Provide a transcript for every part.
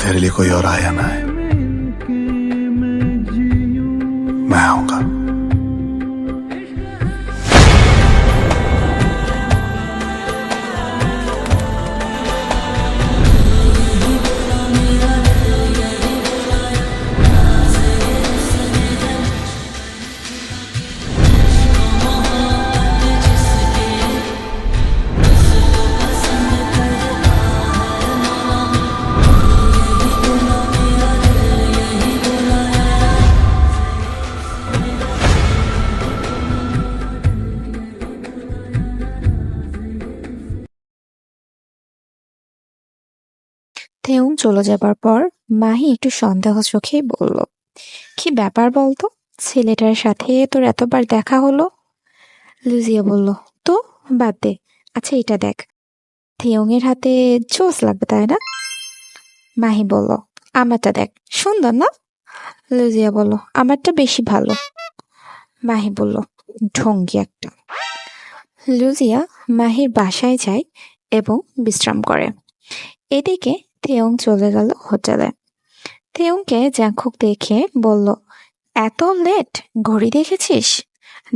तेरे लिए कोई और आया ना है, मैं आऊंगा। থেউং চলে যাবার পর মাহি একটু সন্দেহ চোখেই বলল, কি ব্যাপার বলতো, ছেলেটার সাথে তোর এতবার দেখা হলো? লুজিয়া বলল, তো বাদ দে, আচ্ছা এটা দেখ। থেউং এর হাতে জোস লাগবে তাই না? মাহি বলল, আমারটা দেখ, সুন্দর না? লুজিয়া বলল, আমারটা বেশি ভালো। মাহি বলল, ঢঙ্গি একটা। লুজিয়া মাহির বাসায় যায় এবং বিশ্রাম করে। এদিকে থেউং চলে গেল হোটেলে। থেউংকে জাংকুক দেখে বলল, এত লেট, ঘড়ি দেখেছিস?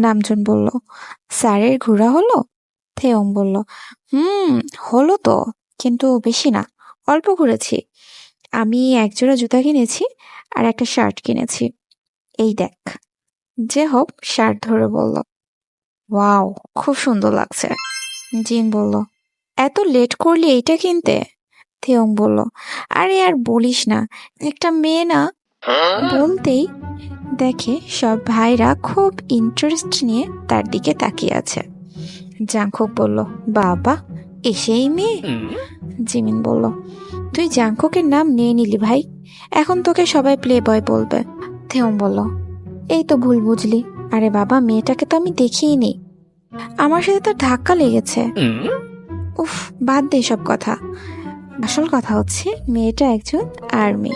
নামজুন বলল, স্যারের ঘোরা হলো? থেউং বলল, হলো তো, কিন্তু বেশি না, অল্প ঘুরেছি। আমি একজোড়া জুতা কিনেছি আর একটা শার্ট কিনেছি, এই দেখ। যে হোক শার্ট ধরে বলল, ওয়াও, খুব সুন্দর লাগছে। জিন বলল, এত লেট করলি এইটা কিনতে? থেউং বলল, আরে আর বলিস না, একটা মেয়ে না। বলতেই দেখে সব ভাইরা খুব ইন্টারেস্ট নিয়ে তার দিকে তাকিয়ে আছে। জাংকুক বলল, বাবা, এসেই মেয়ে? জিমিন বলল, তুই জাংকুকের নাম নিয়ে নিলি ভাই, এখন তোকে সবাই প্লে বয় বলবে। থেউং বলল, এই তো ভুল বুঝলি, আরে বাবা, মেয়েটাকে তো আমি দেখিই নি, আমার সাথে তার ধাক্কা লেগেছে। উফ, বাদ দে সব কথা, আসল কথা হচ্ছে মেয়েটা একজন আর্মি।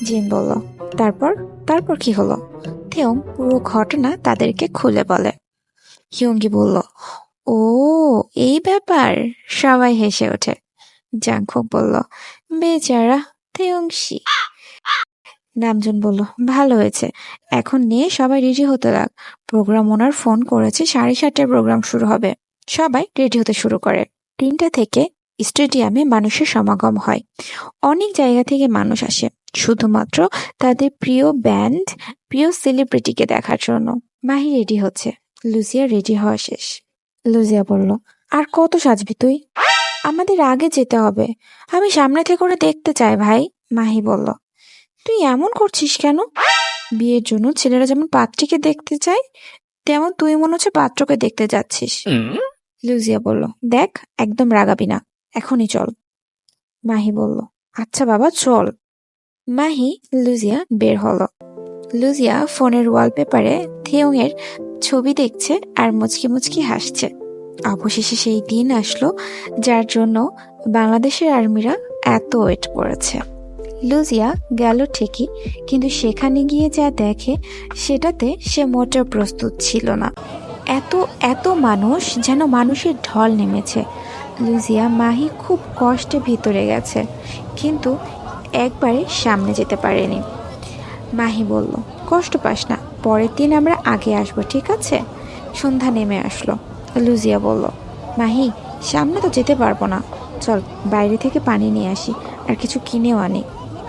জিন বলল, তারপর তারপর কি হলো? থেউং পুরো ঘটনা তাদেরকে খুলে বলে। হিয়ঙ্গি বলল, ও এই ব্যাপার। সবাই হেসে ওঠে। জাংকুক বলল, বেচারা থেউংশি। নামজুন বলল, ভালো হয়েছে, এখন নিয়ে সবাই রেডি হতে লাগ, প্রোগ্রাম ওনার ফোন করেছে 7:30টায় প্রোগ্রাম শুরু হবে। সবাই রেডি হতে শুরু করে। 3টা থেকে স্টেডিয়ামে মানুষের সমাগম হয়। অনেক জায়গা থেকে মানুষ আসে শুধুমাত্র তাদের প্রিয় ব্যান্ড, প্রিয় সেলিব্রিটিকে দেখার জন্য। মাহি রেডি হচ্ছে, লুজিয়া রেডি হওয়া শেষ। লুজিয়া বলল, আর কত সাজবি তুই? আমাদের আগে যেতে হবে, আমি সামনে থেকে করে দেখতে চাই ভাই। মাহি বলল, তুই এমন করছিস কেন? বিয়ের জন্য ছেলেরা যেমন পাত্রীকে দেখতে চায়, তেমন তুই মনে হচ্ছে পাত্রকে দেখতে যাচ্ছিস। লুজিয়া বলল, দেখ, একদম রাগাবি না, এখনই চল। মাহি বলল, আচ্ছা বাবা চল। মাহি লুজিয়া বের হলো। লুজিয়া ফোনের ওয়ালপেপারে থেউং এর ছবি দেখছে আর মুচকি মুচকি হাসছে। অবশেষে সেই দিন আসলো যার জন্য বাংলাদেশের আর্মিরা এত ওয়েট করেছে। লুজিয়া গেল ঠিকই, কিন্তু সেখানে গিয়ে যা দেখে সেটাতে সে মোটেও প্রস্তুত ছিল না। এত এত মানুষ, যেন মানুষের ঢল নেমেছে। লুজিয়া মাহি খুব কষ্টে ভিতরে গেছে, কিন্তু একবারে সামনে যেতে পারেনি। মাহি বলল, কষ্ট পাস না, পরের দিন আমরা আগে আসবো, ঠিক আছে? সন্ধ্যা নেমে আসলো। লুজিয়া বলল, মাহি, সামনে তো যেতে পারবো না, চল বাইরে থেকে পানি নিয়ে আসি আর কিছু কিনেও আনি।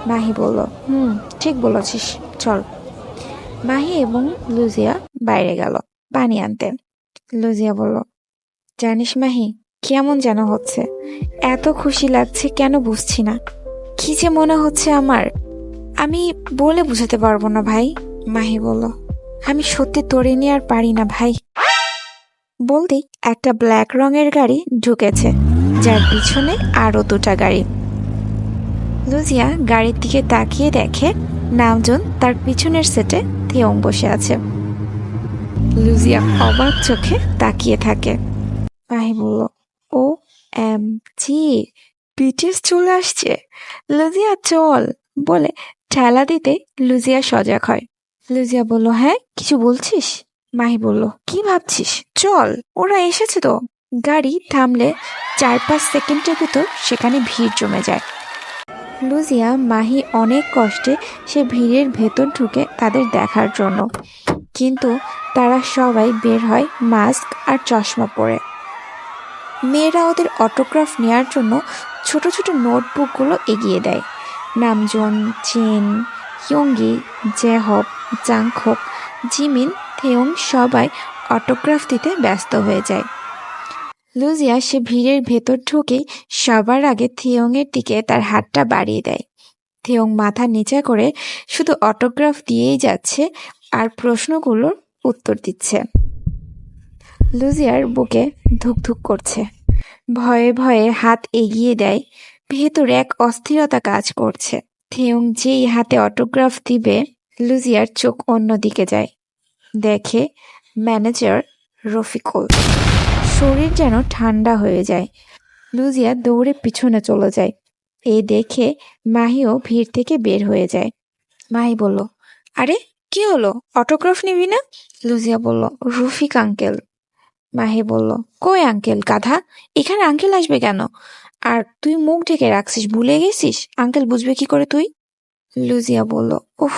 মাহি বলল, ঠিক বলেছিস, চল। মাহি এবং লুজিয়া বাইরে গেল পানি আনতে। লুজিয়া বলল, জানিস মাহি, কেমন যেন হচ্ছে, এত খুশি লাগছে কেন বুঝছি না, কি যে মনে হচ্ছে আমার, আমি বলে বুঝাতে পারবো না ভাই। মাহি বলল, আমি সত্যি তোরে নিয়ে আর পারি না ভাই। বলতেই একটা ব্ল্যাক রঙের গাড়ি ঢুকেছে, যার পিছনে আরো 2টা গাড়ি। লুজিয়া গাড়ির দিকে তাকিয়ে দেখে নামজুন তার পিছনের সিটে থেউং বসে আছে। লুজিয়া অবাক চোখে তাকিয়ে থাকে। মাহি বলল, ও এম জি, বিটিএস চলে আসছে, লুজিয়া চল বলে ঠেলা দিতে লুজিয়া সজাগ হয়। লুজিয়া বলল, হ্যাঁ কিছু বলছিস? মাহি বলল, কি ভাবছিস, চল, ওরা এসেছে তো। গাড়ি থামলে 4-5 সেকেন্ডের ভিতর সেখানে ভিড় জমে যায়। লুজিয়া মাহি অনেক কষ্টে সে ভিড়ের ভেতর ঢুকে তাদের দেখার জন্য, কিন্তু তারা সবাই বের হয় মাস্ক আর চশমা পরে। মেয়েরা ওদের অটোগ্রাফ নেওয়ার জন্য ছোট ছোট নোটবুকগুলো এগিয়ে দেয়। নামজুন, জিন, ইয়ঙ্গি, জেহব, জাংখোক, জিমিন, থেয়ং সবাই অটোগ্রাফ দিতে ব্যস্ত হয়ে যায়। লুজিয়া সে ভিড়ের ভেতর ঢুকেই সবার আগে থেয়ংয়ের দিকে তার হাতটা বাড়িয়ে দেয়। থেয়ং মাথা নিচে করে শুধু অটোগ্রাফ দিয়েই যাচ্ছে আর প্রশ্নগুলোর উত্তর দিচ্ছে। লুজিয়ার বুকে ধুকধুক করছে, ভয়ে ভয়ে হাত এগিয়ে দেয়। ভেতরে এক অস্থিরতা কাজ করছে। থেয়ং যেই হাতে অটোগ্রাফ দিবে, লুজিয়ার চোখ অন্যদিকে যায়। দেখে ম্যানেজার রফিকুল। শরীর যেন ঠান্ডা হয়ে যায়। লুজিয়া দৌড়ে পিছনে চলে যায়। এই দেখে মাহিও ভিড় থেকে বের হয়ে যায়। মাহি বলল, আরে কি হলো, অটোগ্রাফ নিবি না? লুজিয়া বলল, রফিক আঙ্কেল। মাহি বলল, কই আঙ্কেল গাধা, এখানে আঙ্কেল আসবে কেন? আর তুই মুখ ঢেকে রাখছিস, ভুলে গেছিস? আঙ্কেল বুঝবে কি করে তুই? লুজিয়া বলল, উফ,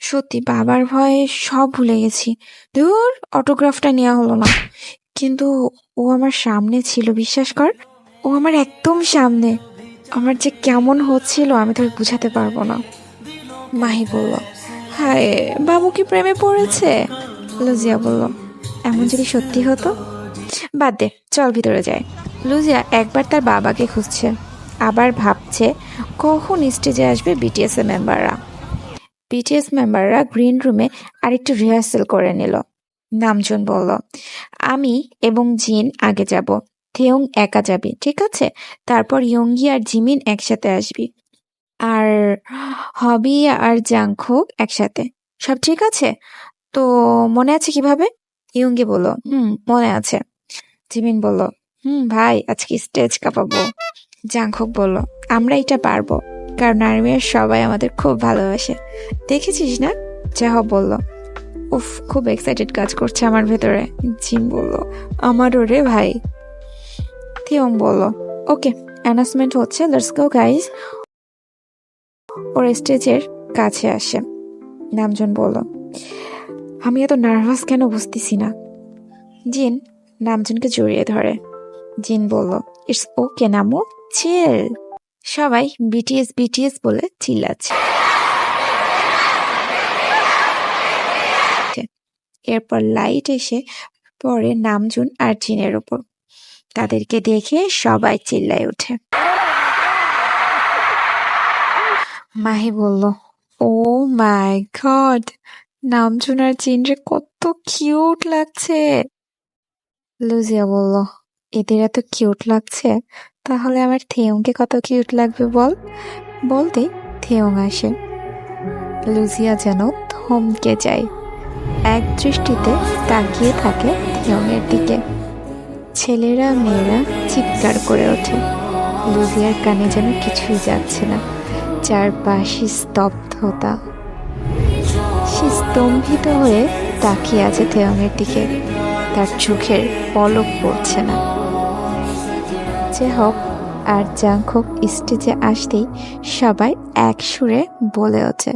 সত্যি বাবার ভয়ে সব ভুলে গেছি। ধুর, অটোগ্রাফটা নেওয়া হলো না। কিন্তু ও আমার সামনে ছিল, বিশ্বাস কর, ও আমার একদম সামনে। আমার যে কেমন হচ্ছিল আমি তোকে বুঝাতে পারবো না। মাহি বলল, হায়, বাবু কি প্রেমে পড়েছে? লুজিয়া বলল, এমন যদি সত্যি হতো? বাদ দে, চল ভিতরে যাই। লুজিয়া একবার তার বাবাকে খুঁজছে, আবার ভাবছে কখন স্টেজে আসবে বিটিএস এর মেম্বাররা। বিটিএস মেম্বাররা গ্রিন রুমে আরেকটু রিহার্সেল করে নিল। নামজুন বলল, আমি এবং জিন আগে যাব, থেয়ং একা যাবি, ঠিক আছে? তারপর ইয়ঙ্গি আর জিমিন একসাথে আসবি, আর হবি আর জাংখোক একসাথে। সব ঠিক আছে তো? মনে আছে কিভাবে? ইয়ঙ্গি বলল, মনে আছে। জিমিন বলল, ভাই, আজকে স্টেজ কাঁপাবো। জাংখোক বলল, আমরা এটা পারবো, কারণ আর্মির সবাই আমাদের খুব ভালোবাসে, দেখেছিস না? জাহব বলল, উফ, খুব এক্সাইটেড কাজ করছে আমার ভেতরে। জিন বলল, আমারও রে ভাই। থিয়ং বলল, ওকে, অ্যানাউন্সমেন্ট হচ্ছে, লেটস গো গাইজ। ওর স্টেজের কাছে আসে। নামজুন বলল, আমি এত নার্ভাস কেন বুঝতেছি না। জিন নামজুনকে জড়িয়ে ধরে। জিন বলল, ইটস ওকে নামু, চিল। সবাই বিটিএস বিটিএস বলে চিল্লাচ্ছে। এরপর লাইট এসে পড়ে নামজুন আর জিনের উপর। তাদেরকে দেখে সবাই চিল্লায় ওঠে। মাহি বলল, ও মাই গড, নামজুন আর জিনরে কত কিউট লাগছে। লুজিয়া বলল, এদের এত কিউট লাগছে, তাহলে আমার থেয়ংকে কত কিউট লাগবে বল। বলতেই থেয়ং আসে। লুজিয়া যেন থমকে যায়, এক দৃষ্টিতে তাকিয়ে থাকে থেয়ংয়ের দিকে। ছেলেরা মেয়েরা চিৎকার করে ওঠে। লুজিয়ার কানে যেন কিছুই যাচ্ছে না, চারপাশে স্তব্ধতা। সে স্তম্ভিত হয়ে তাকিয়ে আছে থেয়ংয়ের দিকে, তার চোখের পলক পড়ছে না। জেহব আর জাংখোক স্টেজে আসতেই সবাই এক সুরে বলে ওঠে,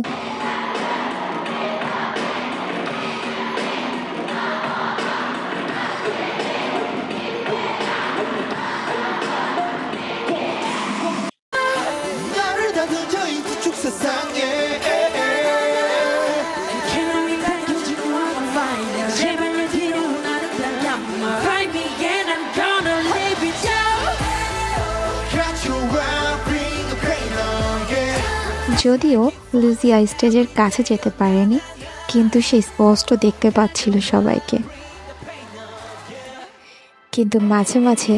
যদিও লুজিয়া স্টেজের কাছে যেতে পারেনি, কিন্তু সে স্পষ্ট দেখতে পাচ্ছিল সবাইকে। কিন্তু মাঝে মাঝে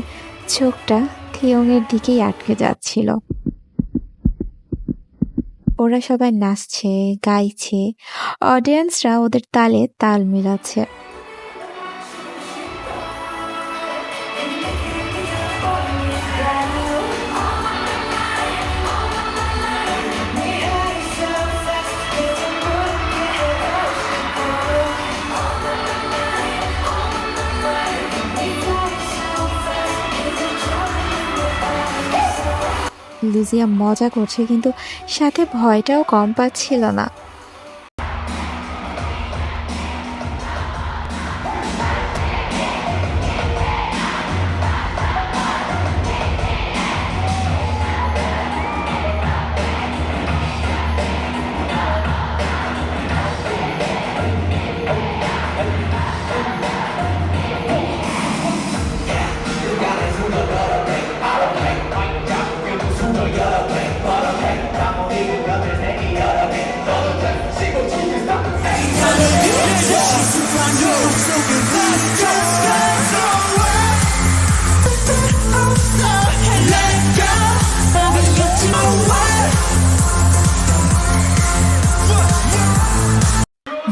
চোখটা থিয়ংয়ের দিকেই আটকে যাচ্ছিল। ওরা সবাই নাচছে, গাইছে, অডিয়েন্সরা ওদের তালে তাল মিলাচ্ছে। লুজিয়া মজা করছে, কিন্তু সাথে ভয়টাও কম পাচ্ছিল না।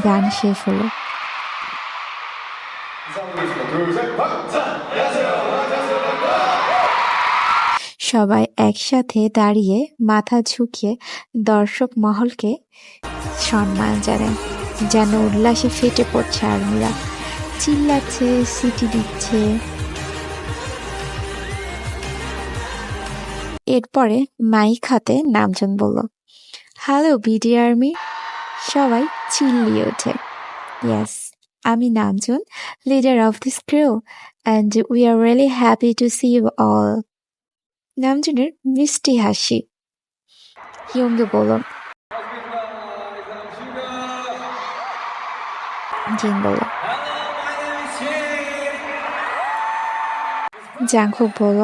গান শেষ হলো। সবাই একসাথে দাঁড়িয়ে মাথা ঝুঁকিয়ে দর্শক মহলকে সম্মান জানায়, যেন উল্লাসে ফেটে পড়ছে আর্মিরা, চিল্লাচ্ছে, সিটি দিচ্ছে। এরপরে মাইক হাতে নামজন বলল, হ্যালো বিডি আর্মি। সবাই চিল্লিয়ে ওঠে, ইয়েস, আমি Namjoon, leader of this crew, and we are really happy to see you all. নামজনের মিষ্টি হাসি। ইয়ঙ্গে বলল, জিন বলল, জাংকুক বলল,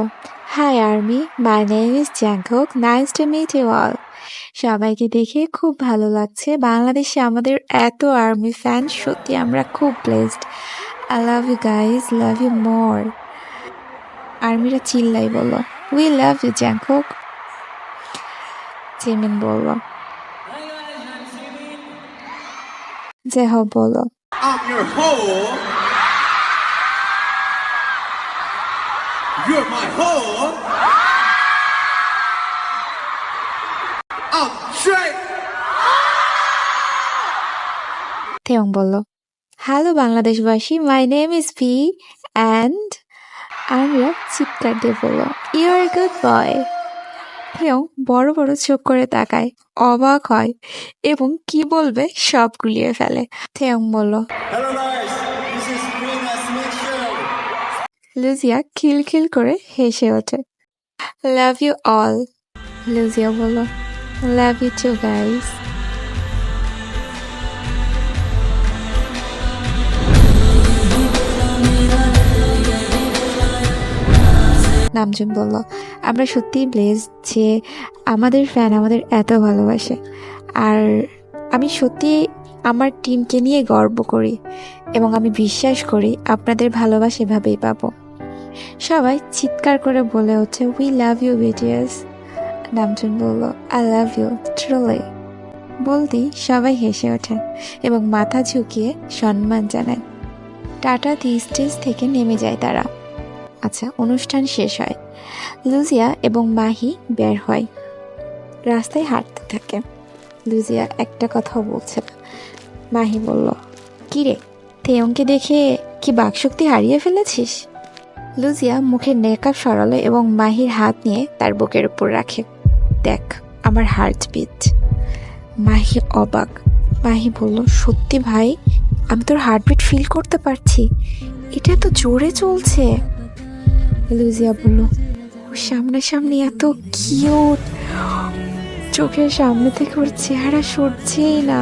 hi army, my name is Jungkook, nice to meet you all. সবাইকে দেখে খুব ভালো লাগছে। বাংলাদেশে আমাদের এত আর্মি ফ্যান, সত্যি আমরা খুব ব্লেসড। I love you guys, love you more. আর্মিরা চিল্লাই বলল, we love you Jungkook. Jimin বলল, জেহব বলল, I'm your whore. You're my whore. I'm Drake. Taehyung বলল, হ্যালো বাংলাদেশবাসী, my name is V, and আর্মিরা চিৎকার দিয়ে বলল, ইউ আর গুড বয়। থেয়ং বড় বড় চোখ করে তাকায়, অবাক হয় এবং কি বলবে সব গুলিয়ে ফেলে। থেয়ং বলল, Hello guys, this is Queen Smith Show. লুজিয়া খিলখিল করে হেসে ওঠে। Love you all. লুজিয়া বলল, love you too guys. Namjoon বলল, আমরা সত্যিই ব্লেসড যে আমাদের ফ্যান আমাদের এত ভালোবাসে, আর আমি সত্যি আমার টিমকে নিয়ে গর্ব করি এবং আমি বিশ্বাস করি আপনাদের ভালোবাসা এভাবেই পাবো। সবাই চিৎকার করে বলে ওঠে, we love you BTS. Namjoon বলল, আই লাভ ইউ ট্রুলি। বলতেই সবাই হেসে ওঠে এবং মাথা ঝুঁকিয়ে সম্মান জানায়। টাটা দিয়ে স্টেজ থেকে নেমে যায় তারা। আচ্ছা, অনুষ্ঠান শেষ হয়। লুজিয়া এবং মাহি বের হয়, রাস্তায় হাঁটতে থাকে। লুজিয়া একটা কথাও বলছে না। মাহি বলল, কিরে, থেয়ংকে দেখে কি বাকশক্তি হারিয়ে ফেলেছিস? লুজিয়া মুখের নেকাব সরালো এবং মাহির হাত নিয়ে তার বুকের উপর রাখে। দেখ আমার হার্টবিট। মাহি অবাক। মাহি বলল, সত্যি ভাই, আমি তোর হার্টবিট ফিল করতে পারছি, এটা তো জোরে চলছে। লুজিয়া বলল, সামনাসামনি এত কিউট, চোখের সামনে থেকে ওর চেহারা সরছেই না।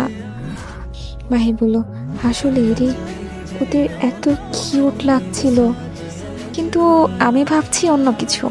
মাহি বলল, আসলে রে, ওদের এত কিউট লাগছিল, কিন্তু আমি ভাবছি অন্য কিছু।